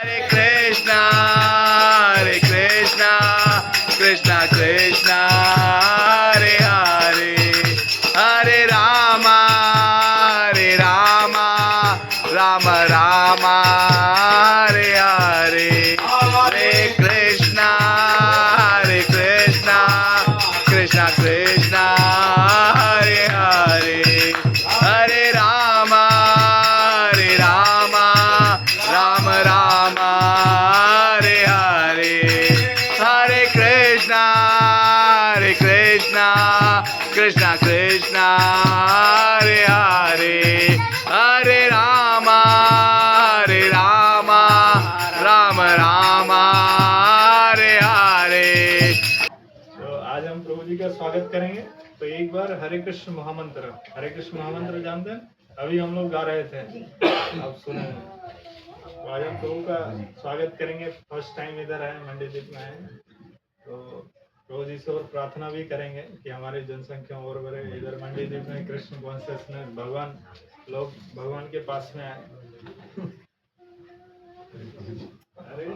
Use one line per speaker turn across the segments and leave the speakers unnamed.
Hare Krishna, Hare Krishna, Krishna Krishna, Hare Hare, Hare Rama, Hare Rama, Rama Rama, Hare Hare, Hare Krishna, Hare Krishna, Krishna Krishna, Hare Hare, Hare Rama, Hare Rama, Rama Rama, Hare Hare, Hare Krishna, Hare Krishna, Krishna Krishna, Hare Hare, Hare Rama, Hare Rama, Rama Rama, Hare Hare.
तो आज हम प्रभु जी का स्वागत करेंगे। तो एक बार हरे कृष्ण महामंत्र, हरे कृष्ण महामंत्र जानते हैं? अभी हम लोग गा रहे थे, आप सुने। तो आज हम प्रभु का स्वागत करेंगे। फर्स्ट टाइम इधर आए, मंडी द्वीप में आए, तो प्रभु जी से और प्रार्थना भी करेंगे कि हमारी जनसंख्या और बढ़े। इधर मंडी द्वीप में कृष्ण कॉन्शियसनेस, भगवान लोग भगवान के पास में आए। अरे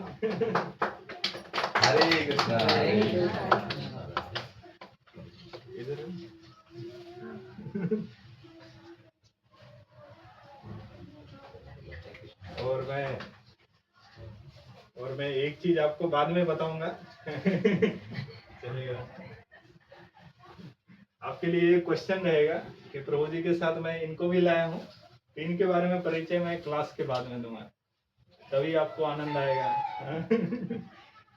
हरे कृष्णा,
इधर और मैं एक चीज आपको बाद में बताऊंगा। चलेगा? आपके लिए एक क्वेश्चन रहेगा कि प्रभु जी के साथ मैं इनको भी लाया हूँ, तो इनके बारे में परिचय मैं क्लास के बाद में दूंगा, तभी आपको आनंद आएगा।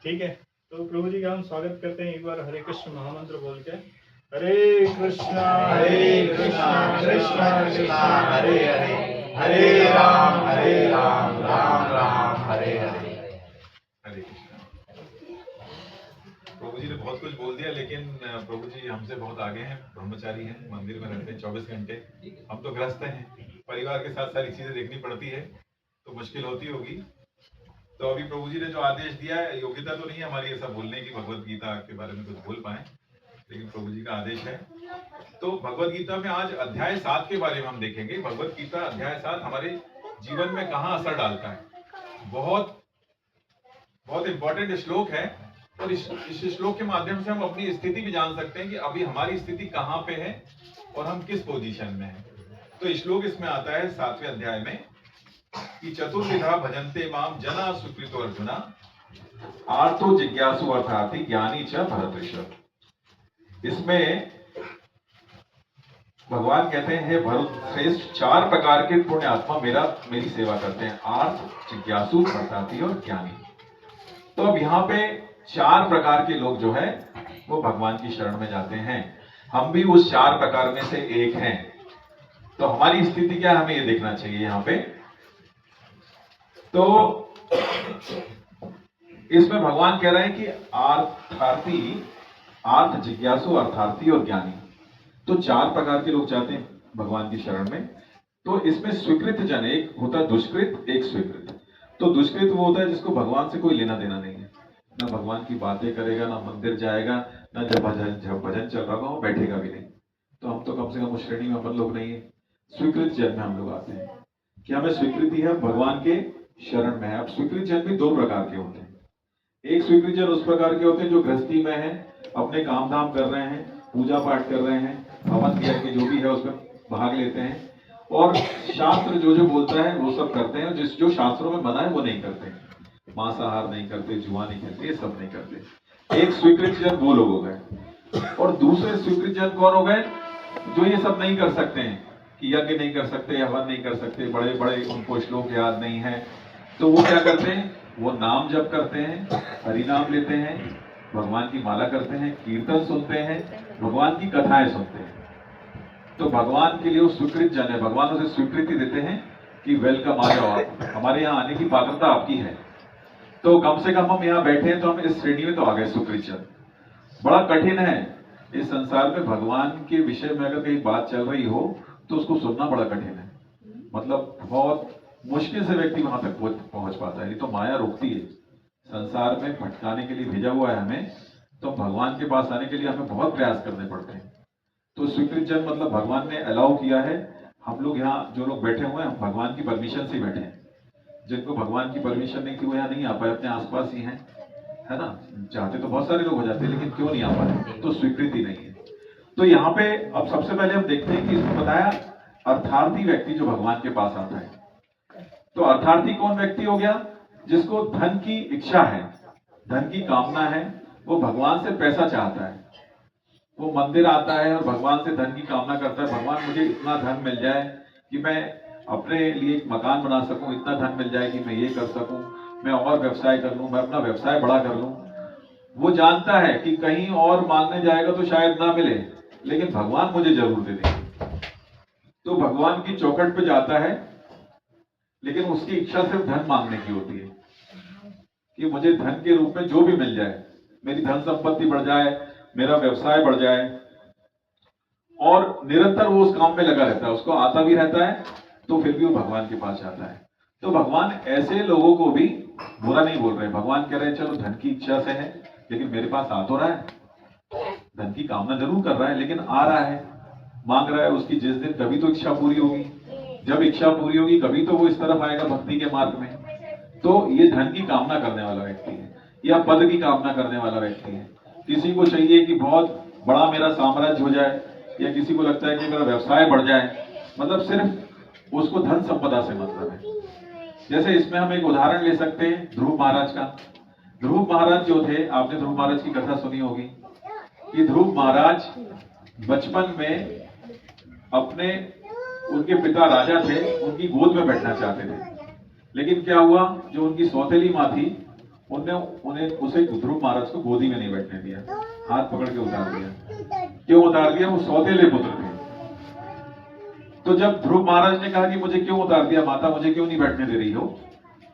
ठीक है? तो प्रभु जी का हम स्वागत करते हैं। एक बार हरे कृष्ण महामंत्र बोल के। हरे कृष्णा कृष्णा कृष्णा हरे हरे, हरे राम राम राम हरे हरे।
हरे कृष्णा। प्रभु जी ने बहुत कुछ बोल दिया, लेकिन प्रभु जी हमसे बहुत आगे हैं, ब्रह्मचारी हैं, मंदिर में रहते हैं 24 घंटे। हम तो गृहस्थ हैं, परिवार के साथ सारी चीजें देखनी पड़ती है, तो मुश्किल होती होगी। तो अभी प्रभु जी ने जो आदेश दिया है, योग्यता तो नहीं है हमारी ऐसा बोलने की भगवत गीता के बारे में कुछ बोल पाए, लेकिन प्रभु जी का आदेश है। तो भगवत गीता में आज अध्याय 7 के बारे में हम देखेंगे। भगवत गीता अध्याय 7 हमारे जीवन में कहाँ असर डालता है। बहुत बहुत इंपॉर्टेंट श्लोक है, और इस श्लोक के माध्यम से हम अपनी स्थिति भी जान सकते हैं कि अभी हमारी स्थिति कहाँ पे है और हम किस पोजीशन में हैं। तो श्लोक इसमें आता है 7वें अध्याय में कि चतुर्विधा भजन्ते माम जना सुकृतो अर्जुना, आर्तो जिज्ञासु अर्थाति ज्ञानी च भरतर्षभ। इसमें भगवान कहते हैं, हे भरत श्रेष्ठ, 4 प्रकार के पुण्य आत्मा मेरी सेवा करते हैं, आर्त, जिज्ञासु, अर्थाति और ज्ञानी। तो अब यहाँ पे 4 प्रकार के लोग जो है वो भगवान की शरण में जाते हैं। हम भी उस 4 प्रकार में से एक हैं। तो हमारी स्थिति क्या है, हमें ये देखना चाहिए यहाँ पे। तो इसमें भगवान कह रहे हैं कि अर्थार्थी, आर्थ, जिज्ञासु, अर्थार्थी और ज्ञानी। तो 4 प्रकार के लोग जाते हैं भगवान की शरण में। तो इसमें स्वीकृत जन, एक होता है दुष्कृत, एक स्वीकृत। तो दुष्कृत वो होता है जिसको भगवान से कोई लेना देना नहीं है, ना भगवान की बातें करेगा, ना मंदिर जाएगा, ना जब भजन चल रहा होगा वो बैठेगा भी नहीं। तो हम तो कम से कम उस श्रेणी में अपन लोग नहीं है। स्वीकृत जन में हम लोग आते हैं कि हमें स्वीकृति है, भगवान के शरण में है। अब स्वीकृत जन भी 2 प्रकार के होते हैं। एक स्वीकृत जन उस प्रकार के होते हैं जो गृहस्थी में है, अपने काम धाम कर रहे हैं, पूजा पाठ कर रहे हैं, हवन दिया के जो भी है उसमें भाग लेते हैं, और शास्त्र जो बोलता है वो सब करते हैं। जो शास्त्रों में बना है वो नहीं करते, मांसाहार नहीं करते, जुआ नहीं खेलते, ये सब नहीं करते। एक स्वीकृत जन वो लोग हो गए। और दूसरे स्वीकृत जन कौन हो गए, जो ये सब नहीं कर सकते हैं, कि यज्ञ नहीं कर सकते, हवन नहीं कर सकते, बड़े बड़े उनको श्लोक याद नहीं है। तो वो क्या करते हैं, वो नाम जप करते हैं, हरि नाम लेते हैं, भगवान की माला करते हैं, कीर्तन सुनते हैं, भगवान की कथाएं सुनते हैं। तो भगवान के लिए वो स्वीकृत जन है। भगवान उसे स्वीकृति देते हैं कि वेलकम, आ जाओ, आप हमारे यहाँ आने की पात्रता आपकी है। तो कम से कम हम यहाँ बैठे हैं तो हम इस श्रेणी में तो आ गए स्वीकृत जन। बड़ा कठिन है इस संसार में, भगवान के विषय में अगर कहीं बात चल रही हो तो उसको सुनना बड़ा कठिन है। मतलब बहुत मुश्किल से व्यक्ति वहां तक पहुंच पाता है, नहीं तो माया रोकती है। संसार में भटकाने के लिए भेजा हुआ है हमें, तो भगवान के पास आने के लिए हमें बहुत प्रयास करने पड़ते हैं। तो स्वीकृत जन मतलब भगवान ने अलाउ किया है, हम लोग यहाँ जो लोग बैठे हुए हैं हम भगवान की परमिशन से बैठे हैं। जिनको भगवान की परमिशन नहीं थी वो यहाँ नहीं आ पाए, अपने आसपास ही हैं, है ना। चाहते तो बहुत सारे लोग हो जाते हैं, लेकिन क्यों नहीं आ पाए, तो स्वीकृति नहीं है। तो यहाँ पे अब सबसे पहले हम देखते हैं कि इसमें बताया अर्थार्थी व्यक्ति जो भगवान के पास आता है। तो अर्थार्थी कौन व्यक्ति हो गया? जिसको धन की इच्छा है, धन की कामना है, वो भगवान से पैसा चाहता है, वो मंदिर आता है और भगवान से धन की कामना करता है, भगवान मुझे इतना धन मिल जाए कि मैं अपने लिए एक मकान बना सकूं, इतना धन मिल जाए कि मैं ये कर सकूं, मैं और व्यवसाय कर लूं, मैं अपना व्यवसाय बड़ा कर लूं। वो जानता है कि कहीं और मांगने जाएगा तो शायद ना मिले, लेकिन भगवान मुझे जरूर दे देंगे। तो भगवान की चौखट पे जाता है, लेकिन उसकी इच्छा सिर्फ धन मांगने की होती है कि मुझे धन के रूप में जो भी मिल जाए, मेरी धन संपत्ति बढ़ जाए, मेरा व्यवसाय बढ़ जाए। और निरंतर वो उस काम में लगा रहता है, उसको आता भी रहता है, तो फिर भी वो भगवान के पास जाता है। तो भगवान ऐसे लोगों को भी बुरा नहीं बोल रहे। भगवान कह रहे हैं चलो धन की इच्छा से है, लेकिन मेरे पास आ तो रहा है, धन की कामना जरूर कर रहा है, लेकिन आ रहा है, मांग रहा है। उसकी जिस दिन कभी तो इच्छा पूरी होगी, जब इच्छा पूरी होगी कभी तो वो इस तरफ आएगा भक्ति के मार्ग में। तो ये धन की कामना करने वाला व्यक्ति है, या पद की कामना करने वाला व्यक्ति है। किसी को चाहिए कि बहुत बड़ा मेरा साम्राज्य हो जाए, या किसी को लगता है कि मेरा व्यवसाय बढ़ जाए, मतलब सिर्फ उसको धन संपदा से मतलब है। जैसे इसमें हम एक उदाहरण ले सकते हैं ध्रुव महाराज का। ध्रुव महाराज जो थे, आपने ध्रुव महाराज की कथा सुनी होगी कि ध्रुव महाराज बचपन में अपने, उनके पिता राजा थे, उनकी गोद में बैठना चाहते थे, लेकिन क्या हुआ, जो उनकी सौतेली माँ थी उन्हें उसे ध्रुव महाराज को गोदी में नहीं बैठने दिया, हाथ पकड़ के उतार दिया। क्यों उतार दिया? वो सौतेले पुत्र थे। तो जब ध्रुव महाराज ने कहा कि मुझे क्यों उतार दिया माता, मुझे क्यों नहीं बैठने दे रही हो,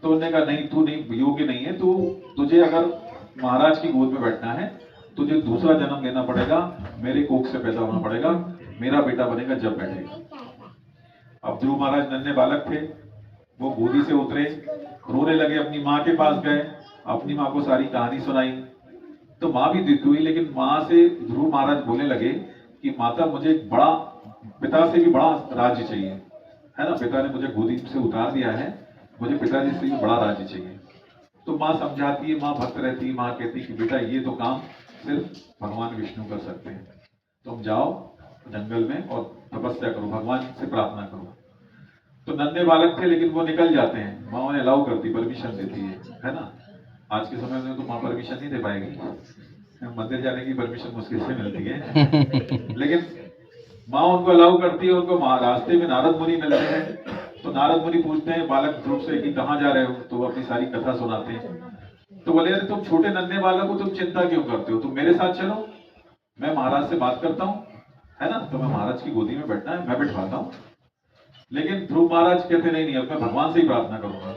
तो उन्होंने कहा नहीं, तू नहीं योग्य नहीं है, तुझे अगर महाराज की गोद में बैठना है, तुझे दूसरा जन्म लेना पड़ेगा, मेरे कोख से पैदा होना पड़ेगा, मेरा बेटा बनेगा जब बैठेगा। अब ध्रुव महाराज नन्हे बालक थे, वो गोदी से उतरे, रोने लगे, अपनी माँ के पास गए, अपनी माँ को सारी कहानी सुनाई। तो माँ भी दुखी हुई, लेकिन माँ से ध्रुव महाराज बोलने लगे कि माता मुझे एक बड़ा, पिता से भी बड़ा राज्य चाहिए, है ना, पिता ने मुझे गोदी से उतार दिया है, मुझे पिताजी से भी बड़ा राज्य चाहिए। तो माँ समझाती है, माँ भक्त रहती है, माँ कहती है कि बेटा ये तो काम सिर्फ भगवान विष्णु कर सकते हैं, तुम जाओ जंगल में और तपस्या करो, भगवान से प्रार्थना करो। तो नन्हे बालक थे, लेकिन वो निकल जाते हैं, माँ उन्हें अलाउ करती, परमिशन देती है ना। आज के समय में तो माँ परमिशन नहीं दे पाएगी, मंदिर जाने की परमिशन मुश्किल से मिलती है, लेकिन माँ उनको अलाउ करती है। उनको रास्ते में नारद मुनि मिलते हैं, तो नारद मुनि पूछते हैं बालक ध्रुव से कि कहाँ जा रहे हो, तो वो अपनी सारी कथा सुनाते हैं। तो बोले अरे तुम छोटे नन्हे बालक हो, तुम चिंता क्यों करते हो, तुम मेरे साथ चलो, मैं महाराज से बात करता हूँ, है ना, तो मैं महाराज की गोदी में बैठना है, मैं बैठवाता हूँ। लेकिन ध्रुव महाराज कहते नहीं, अब मैं भगवान से ही प्रार्थना करूंगा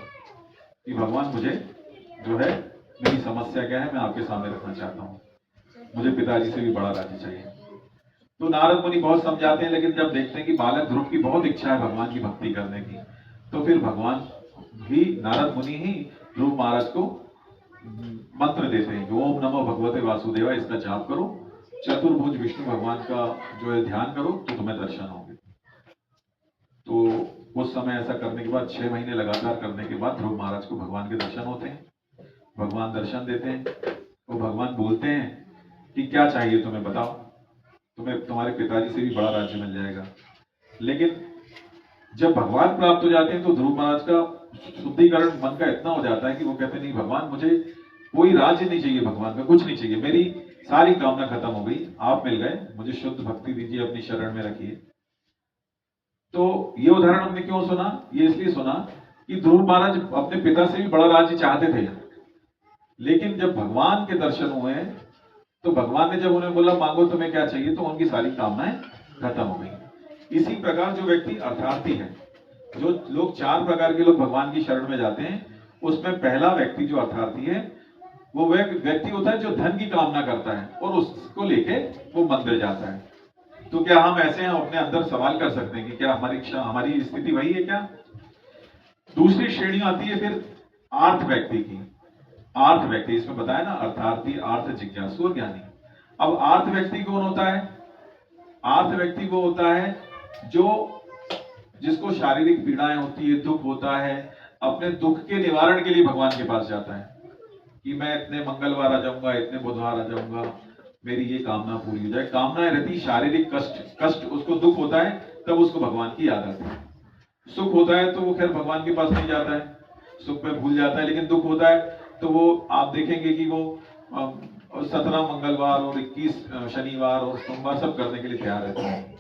कि भगवान मुझे जो है, मेरी समस्या क्या है मैं आपके सामने रखना चाहता हूँ, मुझे पिताजी से भी बड़ा राज्य चाहिए। तो नारद मुनि बहुत समझाते हैं, लेकिन जब देखते हैं कि बालक ध्रुव की बहुत इच्छा है भगवान की भक्ति करने की, तो फिर भगवान भी, नारद मुनि ही ध्रुव महाराज को मंत्र देते हैं कि ओम नमो भगवते वासुदेवा, इसका जाप करो, चतुर्भुज विष्णु भगवान का जो है ध्यान करो, तो तुम्हें दर्शन होंगे। तो उस समय ऐसा करने के बाद 6 महीने लगातार करने के बाद ध्रुव महाराज को भगवान के दर्शन होते हैं, भगवान दर्शन देते हैं। तो भगवान बोलते हैं कि क्या चाहिए तुम्हें, बताओ, तुम्हें तुम्हारे पिताजी से भी बड़ा राज्य मिल जाएगा। लेकिन जब भगवान प्राप्त हो जाते हैं तो ध्रुव महाराज का शुद्धिकरण मन का इतना हो जाता है कि वो कहते नहीं भगवान मुझे कोई राज्य नहीं चाहिए, भगवान का कुछ नहीं चाहिए, मेरी सारी कामना खत्म हो गई, आप मिल गए, मुझे शुद्ध भक्ति दीजिए, अपनी शरण में रखिए। तो ये उदाहरण हमने क्यों सुना? ये इसलिए सुना कि ध्रुव महाराज अपने पिता से भी बड़ा राज्य चाहते थे, लेकिन जब भगवान के दर्शन हुए तो भगवान ने जब उन्हें बोला मांगो तुम्हें क्या चाहिए, तो उनकी सारी कामनाएं खत्म हो गई। इसी प्रकार जो व्यक्ति अर्थार्थी है, जो लोग 4 प्रकार के लोग भगवान की शरण में जाते हैं, उसमें पहला व्यक्ति जो अर्थार्थी है, वो व्यक्ति होता है जो धन की कामना करता है और उसको लेके वो मंदिर जाता है। तो क्या हम ऐसे हैं, अपने अंदर सवाल कर सकते हैं कि क्या हमारी स्थिति वही है क्या? दूसरी श्रेणी आती है फिर आर्थ व्यक्ति की। आर्थ व्यक्ति, इसमें बताया ना, अर्थार्थी, आर्थ जिज्ञासु और ज्ञानी। अब आर्थ व्यक्ति कौन होता है? आर्थ व्यक्ति वो होता है जो जिसको शारीरिक पीड़ाएं होती है, दुख होता है, अपने दुख के निवारण के लिए भगवान के पास जाता है कि मैं इतने मंगलवार आ जाऊंगा, इतने बुधवार आ जाऊंगा, मेरी ये कामना पूरी हो जाए। कामनाएं रहती शारीरिक कष्ट उसको दुख होता है तब उसको भगवान की याद आती है। सुख होता है तो वो खैर भगवान के पास नहीं जाता है, सुख में भूल जाता है। लेकिन दुख होता है तो वो आप देखेंगे कि वो 17 मंगलवार और 21 शनिवार और सोमवार सब करने के लिए तैयार रहता है।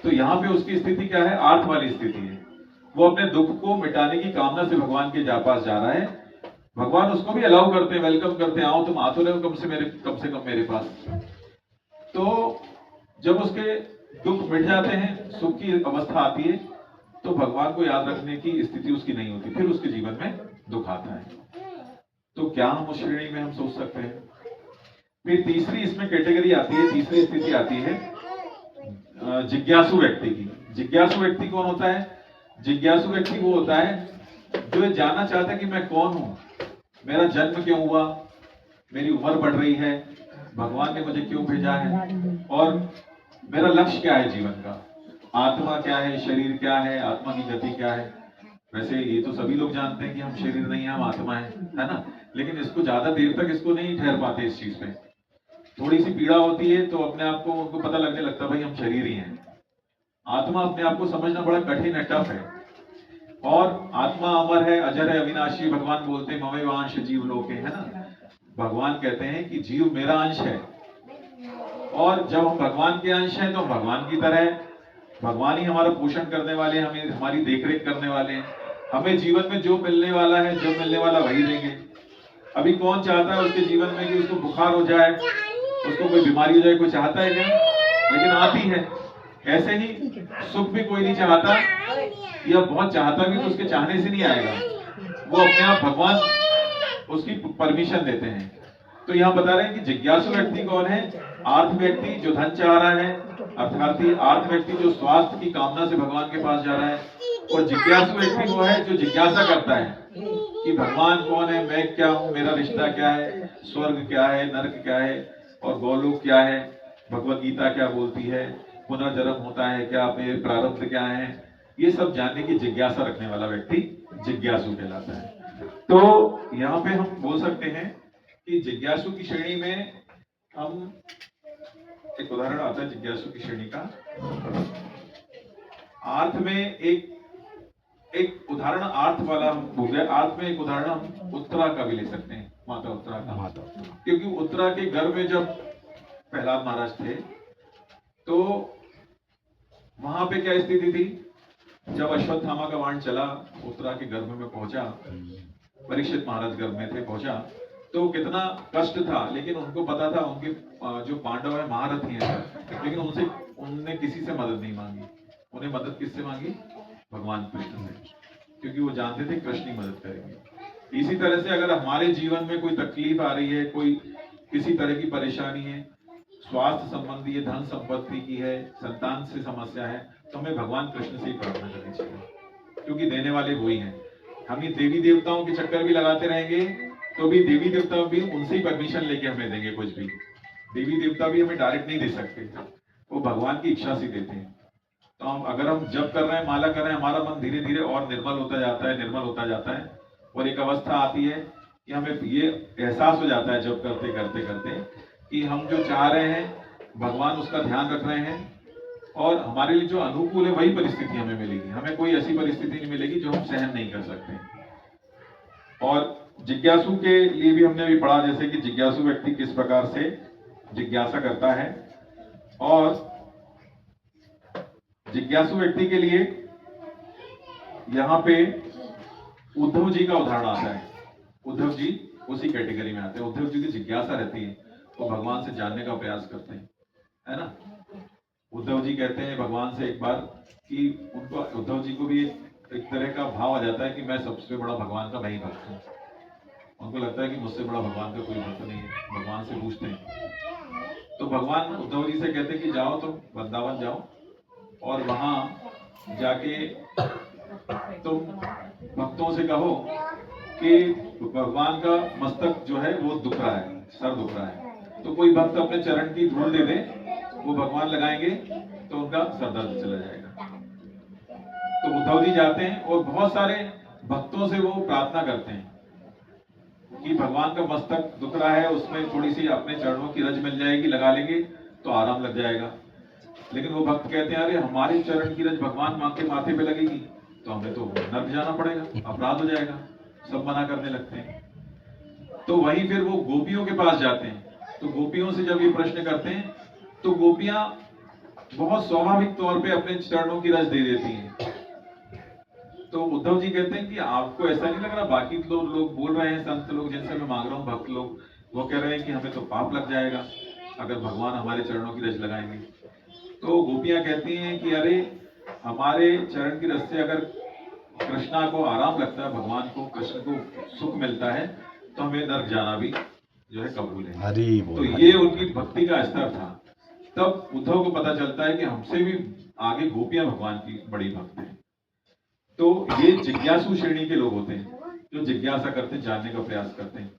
तो यहाँ पे उसकी स्थिति क्या है? आर्थ वाली स्थिति है। वो अपने दुख को मिटाने की कामना से भगवान के पास जा रहा है। भगवान उसको भी अलाउ करते हैं, वेलकम करते हैं, आओ तुम आ तो रहे हो कम से कम मेरे पास। तो जब उसके दुख मिट जाते हैं, सुख की अवस्था आती है, तो भगवान को याद रखने की स्थिति उसकी नहीं होती, फिर उसके जीवन में दुख आता है। तो क्या हम उस श्रेणी में हम सोच सकते हैं? फिर तीसरी इसमें कैटेगरी आती है, तीसरी स्थिति आती है जिज्ञासु व्यक्ति की। जिज्ञासु व्यक्ति कौन होता है? जिज्ञासु व्यक्ति वो होता है जो ये जानना चाहता है कि मैं कौन हूं, मेरा जन्म क्यों हुआ, मेरी उम्र बढ़ रही है, भगवान ने मुझे क्यों भेजा है, और मेरा लक्ष्य क्या है जीवन का, आत्मा क्या है, शरीर क्या है, आत्मा की गति क्या है। वैसे ये तो सभी लोग जानते हैं कि हम शरीर नहीं है, हम आत्मा है ना। लेकिन इसको ज्यादा देर तक इसको नहीं ठहर पाते इस चीज पे। थोड़ी सी पीड़ा होती है तो अपने आप को उनको पता लगने लगता है भाई हम शरीर ही हैं। आत्मा अपने आप को समझना बड़ा कठिन है, टफ है। और आत्मा अमर है, अजर है, अविनाशी। भगवान बोलते हैं ममेवांश जीव लोके, है ना। भगवान कहते हैं कि जीव मेरा अंश है, और जब हम भगवान के अंश हैं तो हम भगवान की तरह है। भगवान ही हमारा पोषण करने वाले, हमें हमारी देखरेख करने वाले हैं। हमें जीवन में जो मिलने वाला है, जब मिलने वाला वही देंगे। अभी कौन चाहता है उसके जीवन में कि उसको बुखार हो जाए, उसको कोई बीमारी हो जाए? कोई चाहता है क्या? लेकिन आती है। ऐसे ही सुख भी कोई नहीं चाहता, या बहुत चाहता भी तो उसके चाहने से नहीं आएगा, वो अपने आप भगवान उसकी परमिशन देते हैं। तो यहाँ बता रहे हैं कि जिज्ञासु व्यक्ति कौन है? आर्थ व्यक्ति जो धन चाह रहा है, अर्थात आर्थ व्यक्ति जो स्वास्थ्य की कामना से भगवान के पास जा रहा है। और जिज्ञासु व्यक्ति वो है जो जिज्ञासा करता है कि भगवान कौन है, मैं क्या हूँ, मेरा रिश्ता क्या है, स्वर्ग क्या है, नरक क्या है, और गोलोक क्या है, भगवत गीता क्या बोलती है, पुनर्जन्म होता है क्या, मेरे प्रारब्ध क्या है, ये सब जानने की जिज्ञासा रखने वाला व्यक्ति जिज्ञासु कहलाता है। तो यहाँ पे हम बोल सकते हैं कि जिज्ञासु की श्रेणी में हम, एक उदाहरण आता है जिज्ञासु की श्रेणी का। आर्थ में एक उदाहरण आर्थ वाला हम बोल रहे हैं। आर्थ में एक उदाहरण हम उत्तरा का भी ले सकते हैं, माता उत्तरा का। क्योंकि उत्तरा के गर्भ में जब प्रहलाद महाराज थे तो वहां पे क्या स्थिति थी? जब अश्वत्थामा का बाण चला, उत्तरा के गर्भ में पहुंचा, परीक्षित महाराज गर्भ में थे, पहुंचा तो कितना कष्ट था। लेकिन उनको पता था उनके जो पांडव है महारथी हैं, लेकिन उनने किसी से मदद नहीं मांगी। उन्हें मदद किससे मांगी? भगवान कृष्ण से, क्योंकि वो जानते थे कृष्ण ही मदद करेंगे। इसी तरह से अगर हमारे जीवन में कोई तकलीफ आ रही है, कोई किसी तरह की परेशानी है, स्वास्थ्य संबंधी है, धन संपत्ति की है, संतान से समस्या है, तो हमें भगवान कृष्ण से ही प्रार्थना करनी चाहिए, क्योंकि देने वाले वही हैं। हम ये देवी देवताओं के चक्कर भी लगाते रहेंगे तो भी देवी देवता भी उनसे ही परमिशन लेके हमें देंगे कुछ भी। देवी देवता भी हमें डायरेक्ट नहीं दे सकते, वो भगवान की इच्छा से देते हैं। तो अगर हम जप कर रहे हैं, माला कर रहे हैं, हमारा मन धीरे धीरे और निर्मल होता जाता है, निर्मल होता जाता है। और एक अवस्था आती है कि हमें ये एहसास हो जाता है जप करते करते करते कि हम जो चाह रहे हैं भगवान उसका ध्यान रख रहे हैं, और हमारे लिए जो अनुकूल है वही परिस्थिति हमें मिलेगी। हमें कोई ऐसी परिस्थिति नहीं मिलेगी जो हम सहन नहीं कर सकते। और जिज्ञासु के लिए भी हमने अभी पढ़ा, जैसे कि जिज्ञासु व्यक्ति किस प्रकार से जिज्ञासा करता है। और जिज्ञासु व्यक्ति के लिए यहाँ पे उद्धव जी का उदाहरण आता है। उद्धव जी उसी कैटेगरी में आते हैं। उद्धव जी की जिज्ञासा रहती है, वो भगवान से जानने का प्रयास करते हैं, है ना। उद्धव जी कहते हैं भगवान से एक बार कि उनको, उद्धव जी को भी एक तरह का भाव आ जाता है कि मैं सबसे बड़ा भगवान का मैं ही भक्त हूँ। उनको लगता है कि मुझसे बड़ा भगवान का कोई भक्त नहीं है। भगवान से पूछते हैं तो भगवान उद्धव जी से कहते हैं कि जाओ तुम वृंदावन जाओ, और वहां जाके तुम भक्तों से कहो कि भगवान का मस्तक जो है वो दुख रहा है, सर दुख रहा है। तो कोई भक्त अपने चरण की धूल दे दे, वो भगवान लगाएंगे तो उनका सर दर्द चला जाएगा। तो उद्धव जी जाते हैं और बहुत सारे भक्तों से वो प्रार्थना करते हैं कि भगवान का मस्तक दुख रहा है, उसमें थोड़ी सी अपने चरणों की रज मिल जाएगी, लगा लेंगे तो आराम लग जाएगा। लेकिन वो भक्त कहते हैं, अरे हमारे चरण की रज भगवान मां के माथे पे लगेगी तो हमें तो नर्क जाना पड़ेगा, अपराध हो जाएगा। सब मना करने लगते हैं। तो वहीं फिर वो गोपियों के पास जाते हैं। तो गोपियों से जब ये प्रश्न करते हैं तो गोपियां बहुत स्वाभाविक तौर पे अपने चरणों की रज दे देती हैं। तो उद्धव जी कहते हैं कि आपको ऐसा नहीं लग रहा, बाकी लोग बोल रहे हैं, संत लोग जिनसे मैं मांग रहा हूँ, भक्त लोग, वो कह रहे हैं कि हमें तो पाप लग जाएगा अगर भगवान हमारे चरणों की रज लगाएंगे। तो गोपियां कहती हैं कि अरे हमारे चरण की रज से अगर कृष्णा को आराम लगता है, भगवान को, कृष्ण को सुख मिलता है, तो हमें नर्क जाना भी जो है कबूल है।
हरि
तो
बोल।
ये उनकी भक्ति का स्तर था। तब उद्धव को पता चलता है कि हमसे भी आगे गोपियां भगवान की बड़ी भक्त हैं। तो ये जिज्ञासु श्रेणी के लोग होते हैं जो जिज्ञासा करते हैं, जानने का प्रयास करते हैं।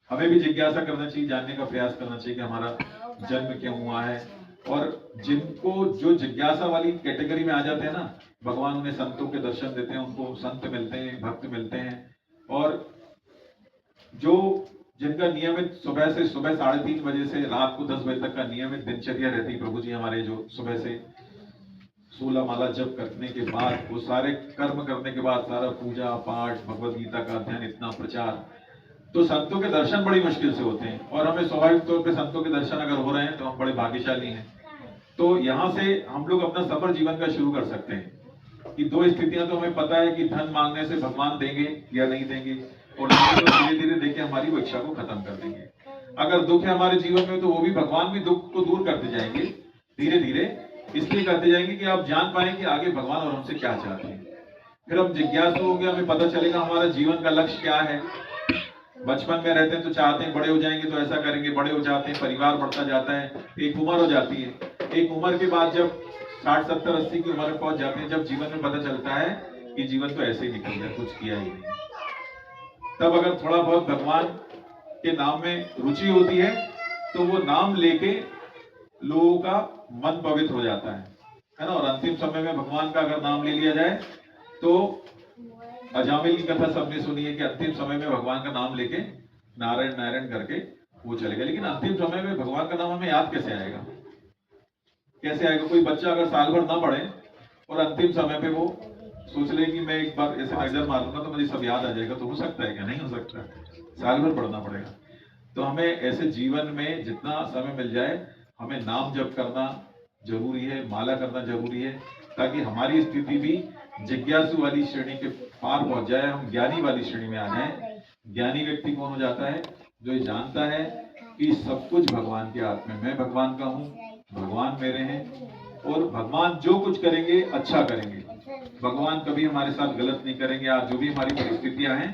हमें भी जिज्ञासा करना चाहिए, जानने का प्रयास करना चाहिए कि हमारा जन्म क्यों हुआ है। और जिनको जो जिज्ञासा वाली कैटेगरी में आ जाते हैं ना, भगवान उन्हें संतों के दर्शन देते हैं, उनको संत मिलते हैं, भक्त मिलते हैं। और जो जिनका नियमित सुबह 3:30 बजे से रात को 10 बजे तक का नियमित दिनचर्या रहती है, प्रभु जी हमारे जो सुबह से 16 माला जप करने के बाद, वो सारे कर्म करने के बाद, सारा पूजा पाठ, भगवत गीता का अध्ययन, इतना प्रचार, तो संतों के दर्शन बड़ी मुश्किल से होते हैं। और हमें स्वाभाविक तौर पे संतों के दर्शन अगर हो रहे हैं तो हम बड़े भाग्यशाली हैं। तो यहाँ से हम लोग अपना सफर जीवन का शुरू कर सकते हैं कि दो स्थितियां तो हमें पता है कि धन मांगने से भगवान देंगे या नहीं देंगे, और धीरे धीरे देके हमारी वो इच्छा को खत्म कर देंगे। अगर दुख है हमारे जीवन में तो वो भी भगवान भी दुख को दूर करते जाएंगे धीरे धीरे, इसलिए करते जाएंगे कि आप जान पाए कि आगे भगवान और हमसे क्या चाहते हैं। फिर हम जिज्ञासु होंगे, हमें पता चलेगा हमारा जीवन का लक्ष्य क्या है। बचपन में रहते हैं तो चाहते हैं बड़े हो जाएंगे तो ऐसा करेंगे, बड़े हो जाते हैं, परिवार बढ़ता जाता है, एक उम्र हो जाती है। एक उम्र के बाद जब 60, 70, 80 की उम्र में पहुंच जाते हैं, जब जीवन में पता चलता है कि जीवन तो ऐसे ही निकल गया, कुछ किया ही नहीं, तब अगर थोड़ा बहुत भगवान के नाम में रुचि होती है तो वो नाम लेके लोगों का मन पवित्र हो जाता है ना। और अंतिम समय में भगवान का अगर नाम ले लिया जाए तो अजामिल की कथा सबने सुनी है कि अंतिम समय में भगवान का नाम लेके नारायण नारायण करके वो चलेगा। लेकिन अंतिम समय में भगवान का नाम हमें याद कैसे आएगा, कैसे आएगा? कोई बच्चा अगर साल भर ना पढ़े और अंतिम समय पे वो सोच ले कि मैं एक बार ऐसे नजर मारूंगा तो मुझे सब याद आ जाएगा, तो हो सकता है क्या? नहीं हो सकता, साल भर पढ़ना पड़ेगा। तो हमें ऐसे जीवन में जितना समय मिल जाए हमें नाम जप करना जरूरी है, माला करना जरूरी है, ताकि हमारी स्थिति भी जिज्ञासु वाली श्रेणी के पार पहुंच जाए, हम ज्ञानी वाली श्रेणी में आ जाए। ज्ञानी व्यक्ति कौन हो जाता है? जो ये जानता है कि सब कुछ भगवान के हाथ में, मैं भगवान का हूँ, भगवान मेरे हैं, और भगवान जो कुछ करेंगे अच्छा करेंगे। भगवान कभी हमारे साथ गलत नहीं करेंगे। आज जो भी हमारी परिस्थितियां हैं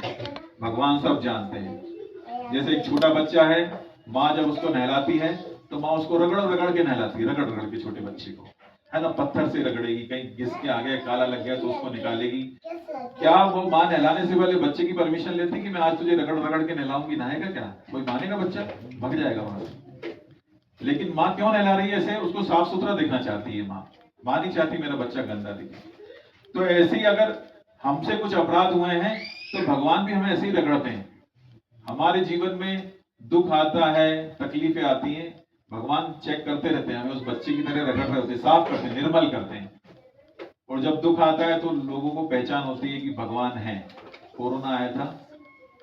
भगवान सब जानते हैं। जैसे एक छोटा बच्चा है, माँ जब उसको नहलाती है तो माँ उसको रगड़ रगड़ के नहलाती है, रगड़ रगड़ के छोटे बच्चे को, है ना, पत्थर से रगड़ेगी, कहीं घिस के आ गया, काला लग गया तो उसको निकालेगी। क्या वो माँ नहलाने से पहले बच्चे की परमिशन लेती कि मैं आज तुझे रगड़ रगड़ के नहलाऊंगी? नहाएगा क्या? कोई मानेगा? बच्चा भग जाएगा वहां से। लेकिन माँ क्यों नहला रही है? ऐसे उसको साफ सुथरा देखना चाहती है। माँ नहीं चाहती मेरा बच्चा गंदा दिखे। तो ऐसे ही अगर हमसे कुछ अपराध हुए हैं तो भगवान भी हमें ऐसे ही रगड़ते हैं। हमारे जीवन में दुख आता है, तकलीफें आती हैं, भगवान चेक करते रहते हैं, हमें उस बच्चे की तरह रगड़ रहे होते हैं, साफ करते हैं, निर्मल करते हैं। और जब दुख आता है तो लोगों को पहचान होती है कि भगवान है। कोरोना आया था,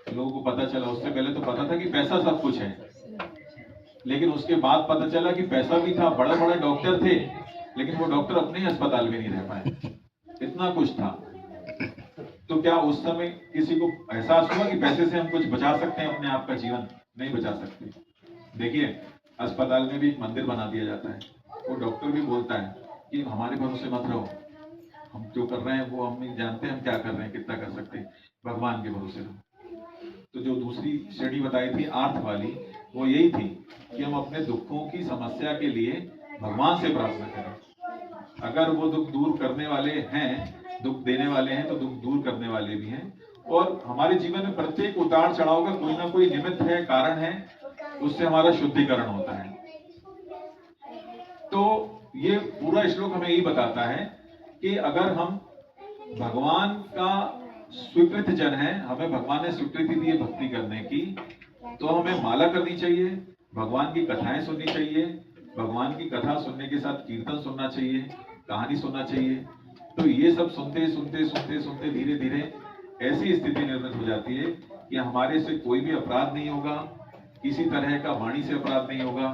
लोगों को पता चला, उससे पहले तो पता था कि पैसा सब कुछ है, लेकिन उसके बाद पता चला कि पैसा भी था, बड़े बड़े डॉक्टर थे, लेकिन वो डॉक्टर अपने ही अस्पताल में नहीं रह पाए, इतना कुछ था। तो क्या उस समय किसी को एहसास हुआ कि पैसे से हम कुछ बचा सकते हैं अपने आप का जीवन? नहीं बचा सकते। देखिए, अस्पताल में भी एक मंदिर बना दिया जाता है, वो डॉक्टर भी बोलता है कि हमारे भरोसे मत रहो, हम जो कर रहे हैं वो हम नहीं जानते, हम क्या कर रहे हैं, कितना कर सकते हैं, भगवान के भरोसे रहो। तो जो दूसरी श्रेणी बताई थी आर्थ वाली, वो यही थी कि हम अपने दुखों की समस्या के लिए भगवान से प्रार्थना करें। अगर वो दुख दूर करने वाले हैं, दुख देने वाले हैं, तो दुख दूर करने वाले भी हैं। और हमारे जीवन में प्रत्येक उतार चढ़ाव का कोई ना कोई निमित्त है, कारण है, उससे हमारा शुद्धिकरण होता है। तो ये पूरा श्लोक हमें यही बताता है कि अगर हम भगवान का स्वीकृत जन है, हमें भगवान ने स्वीकृति दी है भक्ति करने की, तो हमें माला करनी चाहिए, भगवान की कथाएं सुननी चाहिए, भगवान की कथा सुनने के साथ कीर्तन सुनना चाहिए, कहानी सुनना चाहिए। तो ये सब सुनते सुनते सुनते सुनते धीरे धीरे ऐसी स्थिति निर्मित हो जाती है कि हमारे से कोई भी अपराध नहीं होगा, किसी तरह का वाणी से अपराध नहीं होगा,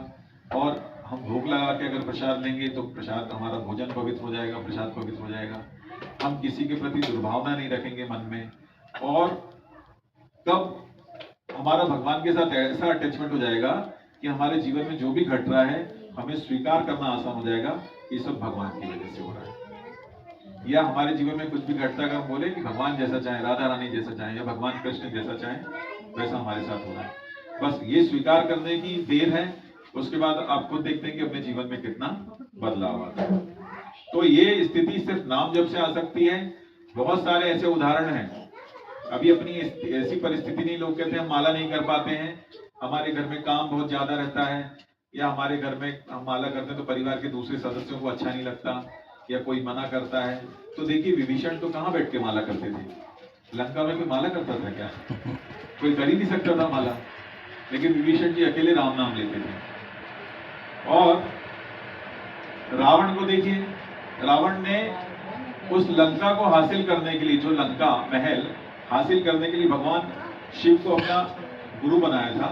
और हम भोग लगा के अगर प्रसाद लेंगे तो प्रसाद, हमारा भोजन पवित्र हो जाएगा, प्रसाद पवित्र हो जाएगा। हम किसी के प्रति दुर्भावना नहीं रखेंगे मन में, और तब हमारा भगवान के साथ ऐसा अटैचमेंट हो जाएगा कि हमारे जीवन में जो भी घट रहा है हमें स्वीकार करना आसान हो जाएगा, ये सब भगवान की वजह से हो रहा है। या हमारे जीवन में कुछ भी घटता है, अगर हम बोले कि भगवान जैसा चाहे, राधा रानी जैसा चाहे, या भगवान कृष्ण जैसा चाहे, वैसा हमारे साथ हो रहा है। बस ये स्वीकार करने की देर है, उसके बाद आप खुद देखते हैं कि अपने जीवन में कितना बदलाव आता है। तो ये स्थिति सिर्फ नाम जप से आ सकती है। बहुत सारे ऐसे उदाहरण हैं। अभी अपनी ऐसी परिस्थिति नहीं, लोग कहते हैं हम माला नहीं कर पाते हैं, हमारे घर में काम बहुत ज्यादा रहता है, या हमारे घर में हम माला करते हैं तो परिवार के दूसरे सदस्यों को अच्छा नहीं लगता, या कोई मना करता है। तो देखिए, विभीषण तो कहाँ बैठ के माला करते थे? लंका में कोई माला करता था क्या? कोई कर ही नहीं सकता था माला, लेकिन विभीषण जी अकेले राम नाम लेते थे। और रावण को देखिए, रावण ने उस लंका को हासिल करने के लिए, जो लंका महल हासिल करने के लिए भगवान शिव को अपना गुरु बनाया था,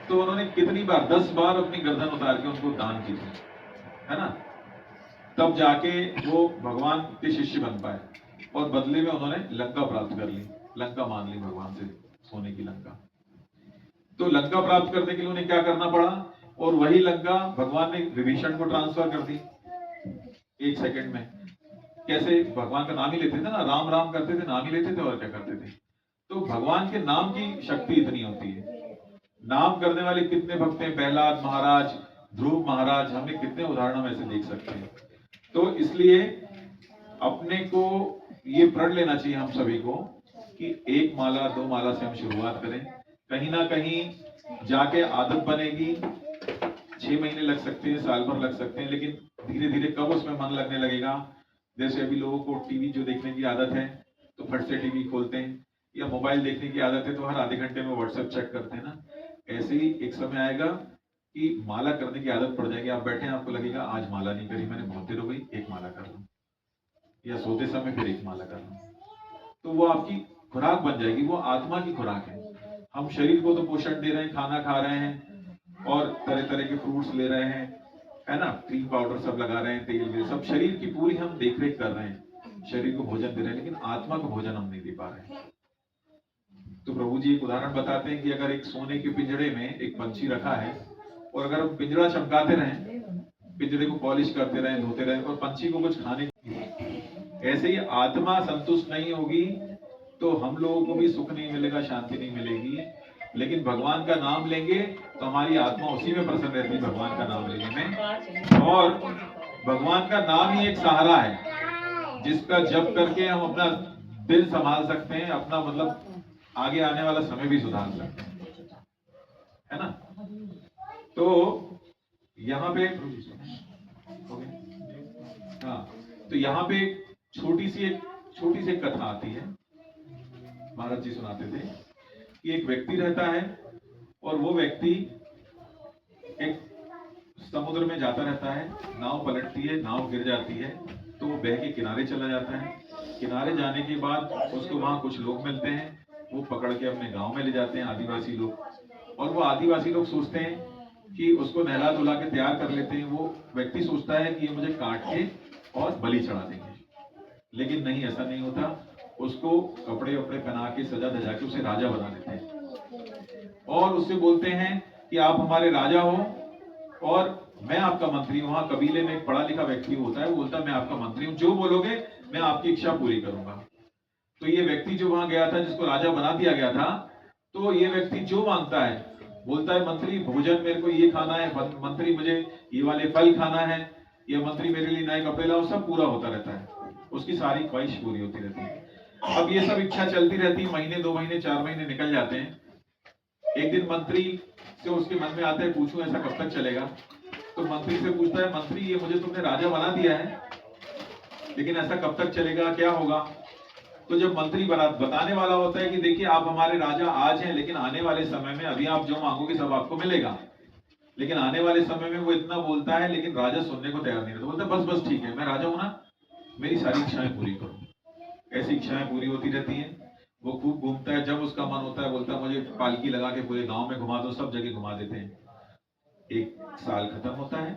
तो उन्होंने कितनी बार, 10 बार अपनी गर्दन उतार के उनको दान की थी, है ना? तब जाके वो भगवान के शिष्य बन पाए, और बदले में उन्होंने लंका प्राप्त कर ली, लंका मान ली भगवान से, सोने की लंका। तो लंका प्राप्त करने के लिए उन्हें क्या करना पड़ा, और वही लंका भगवान ने विभीषण को ट्रांसफर कर दी 1 सेकंड में। कैसे? भगवान का नाम ही लेते थे ना, राम राम करते थे, नाम ही लेते थे, और क्या करते थे? तो भगवान के नाम की शक्ति इतनी होती है। नाम करने वाले कितने भक्त हैं, प्रहलाद महाराज, ध्रुव महाराज, हमने कितने उदाहरण हम ऐसे देख सकते हैं। तो इसलिए अपने को ये प्रण लेना चाहिए हम सभी को कि 1 माला 2 माला से हम शुरुआत करें। कहीं ना कहीं जाके आदत बनेगी, 6 महीने लग सकते हैं, साल भर लग सकते हैं, लेकिन धीरे धीरे कब उसमें मन लगने लगेगा। जैसे अभी लोगों को टीवी जो देखने की आदत है, तो फट से टीवी खोलते हैं, या मोबाइल देखने की आदत है तो हर आधे घंटे में व्हाट्सएप चेक करते हैं ना। ऐसे ही एक समय आएगा कि माला करने की आदत पड़ जाएगी। आप बैठे हैं, आपको लगेगा आज माला नहीं करी मैंने, बहुत देर हो गई, 1 माला कर लूं, या सोते समय फिर 1 माला कर लूं। तो वो आपकी खुराक बन जाएगी, वो आत्मा की खुराक है। हम शरीर को तो पोषण दे रहे हैं, खाना खा रहे हैं, और तरह तरह के फ्रूट्स ले रहे हैं, है ना, क्रीम पाउडर सब लगा रहे हैं, तेल, सब शरीर की पूरी हम देख रेख कर रहे हैं, शरीर को भोजन दे रहे हैं, लेकिन आत्मा को भोजन हम नहीं दे पा रहे हैं। तो प्रभु जी एक उदाहरण बताते हैं कि अगर एक सोने के पिंजड़े में एक पंछी रखा है, और अगर हम पिंजड़ा चमकाते रहें, पिंजड़े को पॉलिश करते रहें, धोते रहें, और पंछी को कुछ खाने, ऐसे ही आत्मा संतुष्ट नहीं होगी तो हम लोगों को भी सुख नहीं मिलेगा, शांति नहीं मिलेगी। लेकिन भगवान का नाम लेंगे तो हमारी आत्मा उसी में प्रसन्न रहती है, भगवान का नाम लेने में। और भगवान का नाम ही एक सहारा है जिसका जप करके हम अपना दिल संभाल सकते हैं, अपना मतलब आगे आने वाला समय भी सुधार सकते हैं, है ना। तो यहाँ पे हाँ, तो यहाँ पे छोटी सी एक कथा आती है, महाराज जी सुनाते थे कि एक व्यक्ति रहता है, और वो व्यक्ति एक समुद्र में जाता रहता है, नाव पलटती है, नाव गिर जाती है, तो वो बह के किनारे चला जाता है। किनारे जाने के बाद उसको वहां कुछ लोग मिलते हैं, वो पकड़ के अपने गांव में ले जाते हैं, आदिवासी लोग। और वो आदिवासी लोग सोचते हैं कि उसको नहला धुला के तैयार कर लेते हैं। वो व्यक्ति सोचता है कि ये मुझे काट के और बलि चढ़ा देंगे, लेकिन नहीं, ऐसा नहीं होता। उसको कपड़े वपड़े पहना के, सजा धजा के उसे राजा बना देते हैं, और उससे बोलते हैं कि आप हमारे राजा हो और मैं आपका मंत्री हूं। वहां कबीले में एक पढ़ा लिखा व्यक्ति होता है, वो बोलता है मैं आपका मंत्री हूं, जो बोलोगे मैं आपकी इच्छा पूरी करूंगा। तो ये व्यक्ति जो वहां गया था, जिसको राजा बना दिया गया था, तो ये व्यक्ति जो मांगता है, बोलता है मंत्री भोजन मेरे को ये खाना है, मंत्री मुझे ये वाले फल खाना है, या मंत्री मेरे लिए नए कपड़े लाओ, सब पूरा होता रहता है, उसकी सारी ख्वाहिश पूरी होती रहती है। अब ये सब इच्छा चलती रहती है, महीने 2 महीने 4 महीने निकल जाते हैं। एक दिन मंत्री से उसके मन में आता है, पूछूं ऐसा कब तक चलेगा। तो मंत्री से पूछता है, मंत्री ये मुझे तुमने राजा बना दिया है, लेकिन ऐसा कब तक चलेगा, क्या होगा। तो जब मंत्री बताने वाला होता है कि देखिए आप हमारे राजा आज हैं, लेकिन आने वाले समय में अभी आप जो मांगोगे सब आपको मिलेगा, लेकिन आने वाले समय में वो इतना बोलता है लेकिन राजा सुनने को तैयार नहीं रहता, बोलता बस बस ठीक है, मैं राजा हूं ना, मेरी सारी इच्छाएं पूरी करो। ऐसी इच्छाएं पूरी होती रहती हैं। वो खूब घूमता है, जब उसका मन होता है बोलता है मुझे पालकी लगा के पूरे गांव में घुमा दो, सब जगह घुमा देते हैं। एक साल खत्म होता है,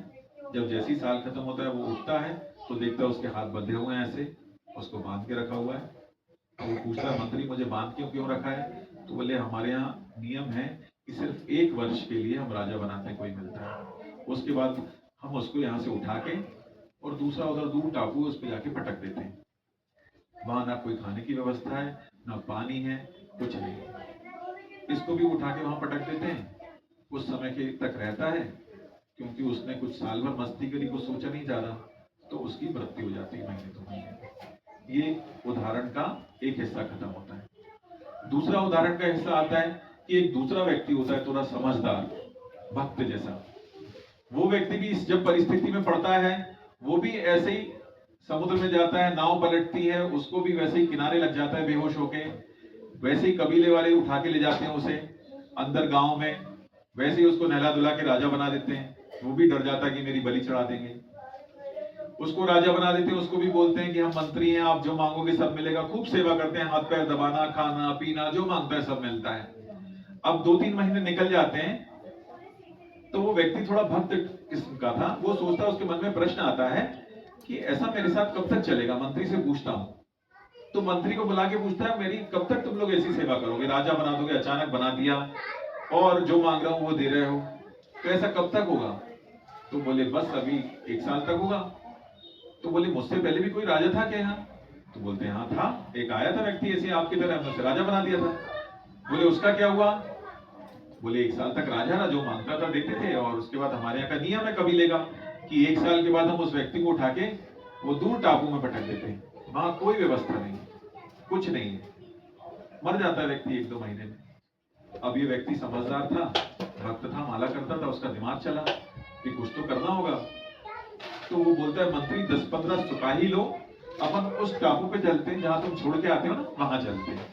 जब जैसी साल खत्म होता है वो उठता है तो देखता है उसके हाथ बंधे हुए हैं, ऐसे उसको बांध के रखा हुआ है। तो वो पूछता है मंत्री मुझे बांध क्यों रखा है? तो बोले हमारे यहाँ नियम है कि सिर्फ 1 वर्ष के लिए हम राजा बनाते हैं, कोई मिलता है, उसके बाद हम उसको यहाँ से उठा के और दूसरा उधर दूर टापू उस पर जाके पटक देते हैं। वहां ना कोई खाने की व्यवस्था है, ना पानी है, कुछ नहीं। इसको भी उठा के वहां पटक देते हैं, कुछ समय के तक रहता है, क्योंकि उसने कुछ साल भर मस्ती करी, कुछ सोचा नहीं ज्यादा, तो उसकी मृत्यु हो जाती है महीने 2 महीने। ये उदाहरण का एक हिस्सा खत्म होता है। दूसरा उदाहरण का हिस्सा आता है कि एक दूसरा व्यक्ति होता है थोड़ा समझदार, भक्त जैसा। वो व्यक्ति भी जब परिस्थिति में पड़ता है, वो भी ऐसे ही समुद्र में जाता है, नाव पलटती है, उसको भी वैसे ही किनारे लग जाता है बेहोश होके। वैसे ही कबीले वाले उठा के ले जाते हैं उसे अंदर गांव में, वैसे ही उसको नहला धुला के राजा बना देते हैं। वो भी डर जाता है कि मेरी बलि चढ़ा देंगे, उसको राजा बना देते हैं। उसको भी बोलते हैं कि हम मंत्री हैं, आप जो मांगोगे सब मिलेगा। खूब सेवा करते हैं, हाथ पैर दबाना, खाना पीना, जो मांगता है सब मिलता है। अब 2-3 महीने निकल जाते हैं, तो वो व्यक्ति थोड़ा भक्त किस्म का था। वो सोचता है, उसके मन में प्रश्न आता है कि ऐसा मेरे साथ कब तक चलेगा। मंत्री से पूछता हूं, तो मंत्री को बुला के पूछता है मेरी कब तक तुम लोग ऐसी सेवा करोगे, राजा बना दोगे, अचानक बना दिया और जो मांग रहा हूं वो दे रहे हो, तो ऐसा कब तक होगा? तो बोले बस अभी 1 साल तक होगा। तो बोले मुझसे पहले भी कोई राजा था क्या यहाँ? तो बोलते हैं हाँ था, एक आया था व्यक्ति ऐसे आपकी तरह, हमने उसे राजा बना दिया था। बोले उसका क्या हुआ? बोले 1 साल तक राजा ना, जो मांगता था देते थे, और उसके बाद हमारे यहाँ का नियम है कबीले का कि 1 साल के बाद हम उस व्यक्ति को उठा के वो दूर टापू में पटक देते हैं। वहां कोई व्यवस्था नहीं, कुछ नहीं है, मर जाता है व्यक्ति 1-2 महीने में। अब ये व्यक्ति समझदार था, भक्त था, माला करता था, उसका दिमाग चला कि कुछ तो करना होगा। तो वो बोलता है मंत्री 10-15 सिपाही लो, अपन उस टापू पे चलते हैं जहां तुम छोड़ के आते हो ना, वहां चलते हैं।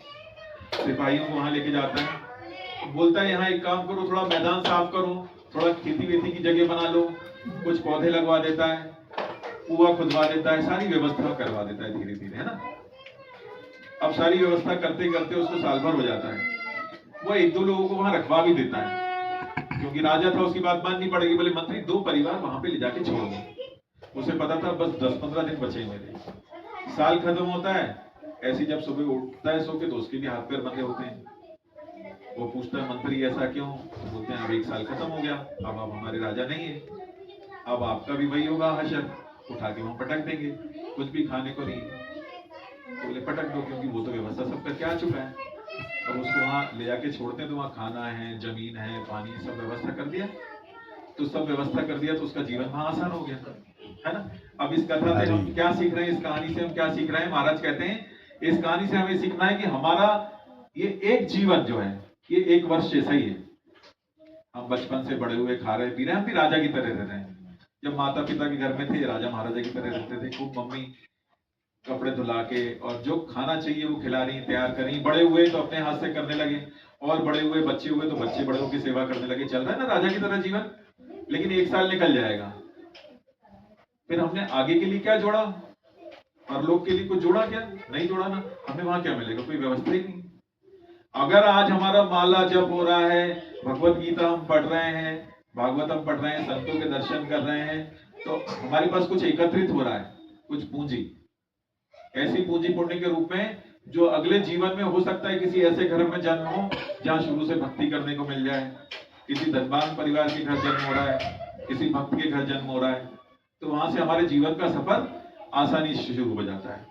सिपाहियों को वहां लेके जाता है, बोलता है यहाँ एक काम करो, थोड़ा मैदान साफ करो, थोड़ा खेती वेती की जगह बना लो, कुछ पौधे लगवा देता है, कुआं खुदवा देता है, सारी व्यवस्था करवा देता है धीरे धीरे, है ना। अब सारी व्यवस्था करते करते उसको साल भर हो जाता है। वो 1-2 लोगों को वहां रखवा भी देता है, क्योंकि राजा था, उसकी बात माननी पड़ेगी। बोले मंत्री 2 परिवार वहां पे ले जाके छोड़ दो। उसे पता था बस 10-15 दिन बचे मेरे, साल खत्म होता है। ऐसी जब सुबह उठता है सो के, तो उसके भी हाथ पैर बंधे होते हैं। वो पूछता है मंत्री ऐसा क्यों? तो बोलते हैं अब 1 साल खत्म हो गया, अब आप हमारे राजा नहीं है, अब आपका भी वही होगा हशर, उठा के वहां पटक देंगे, कुछ भी खाने को नहीं। तो बोले पटक दो, क्योंकि वो तो व्यवस्था सब करके आ चुका है। और उसको वहां ले जाके छोड़ते हैं, तो वहां खाना है, जमीन है, पानी, सब व्यवस्था कर दिया। तो सब व्यवस्था कर दिया, तो उसका जीवन वहां आसान हो गया, है ना। अब इस कथा से हम क्या सीख रहे हैं, इस कहानी से हम क्या सीख रहे हैं? महाराज कहते हैं इस कहानी से हमें सीखना है कि हमारा ये एक जीवन जो है, ये 1 वर्ष जैसा ही है। हम बचपन से बड़े हुए, खा रहे पी रहे, हम भी राजा की तरह रह रहे हैं। जब माता पिता के घर में थे, राजा महाराजा की तरह रहते थे। खूब मम्मी कपड़े धुला के और जो खाना चाहिए वो खिला रही, तैयार कर रही। बड़े हुए तो अपने हाथ से करने लगे, और बड़े हुए बच्चे हुए तो बच्चे बड़ों की सेवा करने लगे। चल रहा है ना राजा की तरह जीवन। लेकिन 1 साल निकल जाएगा, फिर हमने आगे के लिए क्या जोड़ा? परलोक के लिए कुछ जोड़ा क्या? नहीं जोड़ा ना। हमें वहां क्या मिलेगा? कोई व्यवस्था ही नहीं। अगर आज हमारा माला जप हो रहा है, भगवत गीता हम पढ़ रहे हैं, भागवतम पढ़ रहे हैं, संतों के दर्शन कर रहे हैं, तो हमारे पास कुछ एकत्रित हो रहा है, कुछ पूंजी, ऐसी पूंजी पुण्य के रूप में जो अगले जीवन में हो सकता है किसी ऐसे घर में जन्म हो जहां शुरू से भक्ति करने को मिल जाए। किसी धनवान परिवार के घर जन्म हो रहा है, किसी भक्त के घर जन्म हो रहा है, तो वहां से हमारे जीवन का सफर आसानी से शुरू हो जाता है।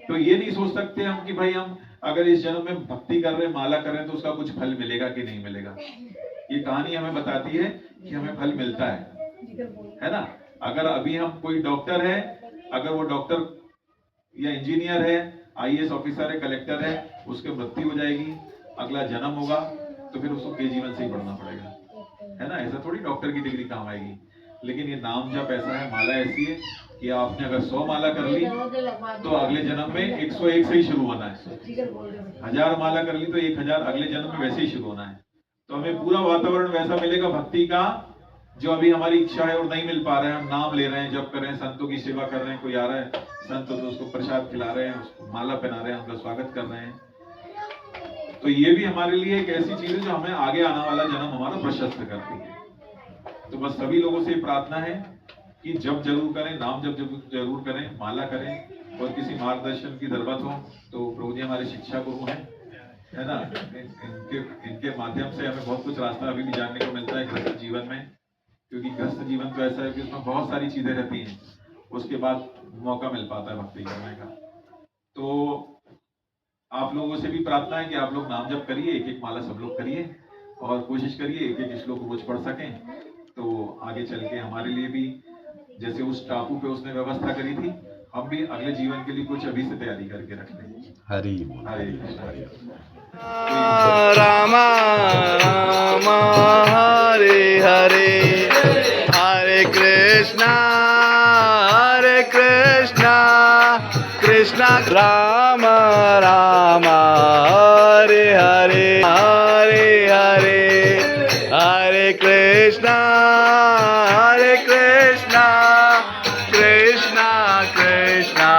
तो ये नहीं सोच सकते हम कि भाई हम अगर इस जन्म में भक्ति कर रहे हैं, माला कर रहे हैं, तो उसका कुछ फल मिलेगा कि नहीं मिलेगा। ये कहानी हमें बताती है कि हमें फल मिलता है ना। अगर अभी हम कोई डॉक्टर है, अगर वो डॉक्टर या इंजीनियर है, IAS ऑफिसर है, कलेक्टर है, उसकी मृत्यु हो जाएगी, अगला जन्म होगा, तो फिर उसको के जीवन से ही पढ़ना पड़ेगा, है ना। ऐसा थोड़ी डॉक्टर की डिग्री काम आएगी। लेकिन ये नाम जब ऐसा है, माला ऐसी है कि आपने अगर 100 माला कर ली तो अगले जन्म में 101 से ही शुरू होना है, 1000 माला कर ली तो 1000 अगले जन्म में वैसे ही शुरू होना है। तो हमें पूरा वातावरण वैसा मिलेगा भक्ति का, जो अभी हमारी इच्छा है और नहीं मिल पा रहे हैं। हम नाम ले रहे हैं, जप कर रहे हैं, संतों की सेवा कर रहे हैं, कोई आ रहा है संत तो उसको प्रसाद खिला रहे हैं, उसको माला पहना रहे हैं, उनका स्वागत कर रहे हैं। तो ये भी हमारे लिए एक ऐसी चीज है जो हमें आगे आने वाला जन्म हमारा प्रशस्त करती है। तो बस सभी लोगों से प्रार्थना है कि जब जरूर करें, नाम जब जरूर करें, माला करें, और किसी मार्गदर्शन की जरूरत हो तो प्रभु जी हमारे शिक्षा गुरु हैं, है ना। इनके माध्यम से हमें बहुत कुछ रास्ता अभी भी जानने को मिलता है गृहस्थ जीवन में, क्योंकि गृहस्थ जीवन तो ऐसा है कि उसमें बहुत सारी चीजें रहती हैं, उसके बाद मौका मिल पाता है भक्ति करने का। तो आप लोगों से भी प्रार्थना है कि आप लोग नाम जप करिए, एक एक माला सब लोग करिए, और कोशिश करिए एक एक श्लोक रोज पढ़ सकें, तो आगे चल के हमारे लिए भी, जैसे उस टापू पे उसने व्यवस्था करी थी, हम भी अगले जीवन के लिए कुछ अभी से तैयारी करके रख लें।
हरि
हरे कृष्ण हरे
राम राम हरे हरे, हरे कृष्णा कृष्णा राम राम हरे हरे, हरे हरे, हरे कृष्णा कृष्णा कृष्णा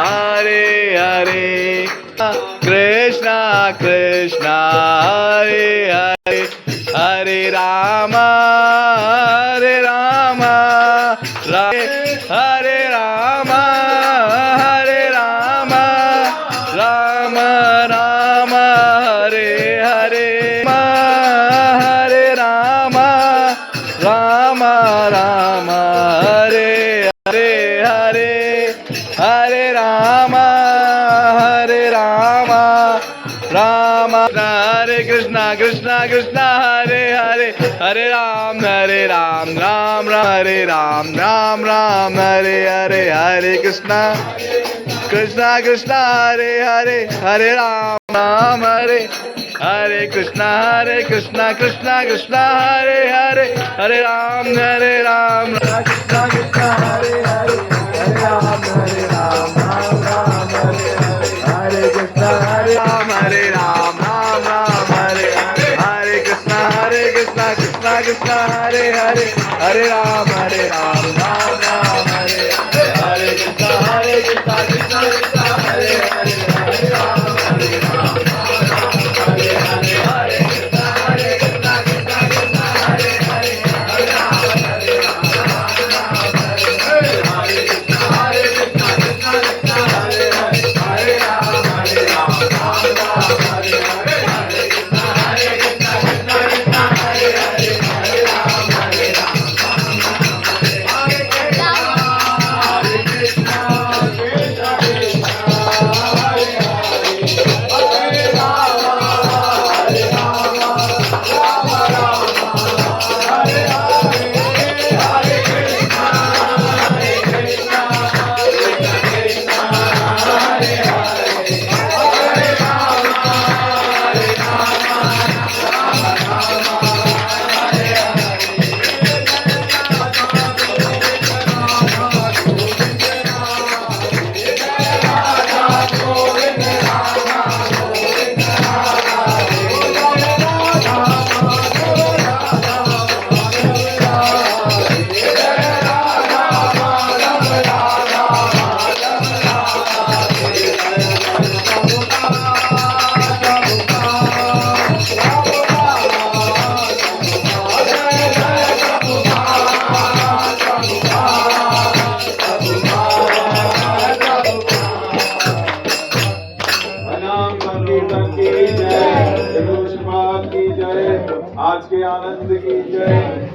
हरे हरे, कृष्णा कृष्णा हरे हरे, हरे राम हरे राम, हरे राम हरे राम, राम राम हरे हरे, हरे राम, राम राम हरे हरे, हरे हरे राम हरे राम, राम हरे कृष्णा कृष्णा कृष्णा हरे हरे, हरे राम राम राम हरे राम, राम राम हरे हरे, हरे कृष्णा कृष्णा कृष्णा हरे हरे, हरे राम राम हरे, हरे कृष्णा कृष्णा कृष्णा हरे हरे, हरे राम कृष्णा कृष्णा हरे हरे, हरे राम राम राम हरे हरे, हरे कृष्णा राम राम हरे हरे, हरे कृष्णा कृष्णा कृष्णा हरे हरे, हरे राम राम राम हरे हरे, हरे कृष्णा कृष्णा कृष्णा हरे हरे, हरे राम राम हरे हरे, हरे कृष्णा कृष्णा कृष्णा हरे हरे, हरे राम हरे हरे, हरे कृष्णा कृष्णा कृष्णा हरे हरे, हरे राम हरे राम राम हरे हरे, हरे कृष्णा कृष्णा कृष्णा हरे हरे, हरे राम हरे राम हरे कृष्णा कृष्णा कृष्णा हरे हरे, हरे राम हरे राम राम राम हरे हरे, हरे कृष्णा कृष्णा कृष्णा हरे हरे, हरे राम हरे राम राम राम हरे हरे।
आज के आनंद की जय।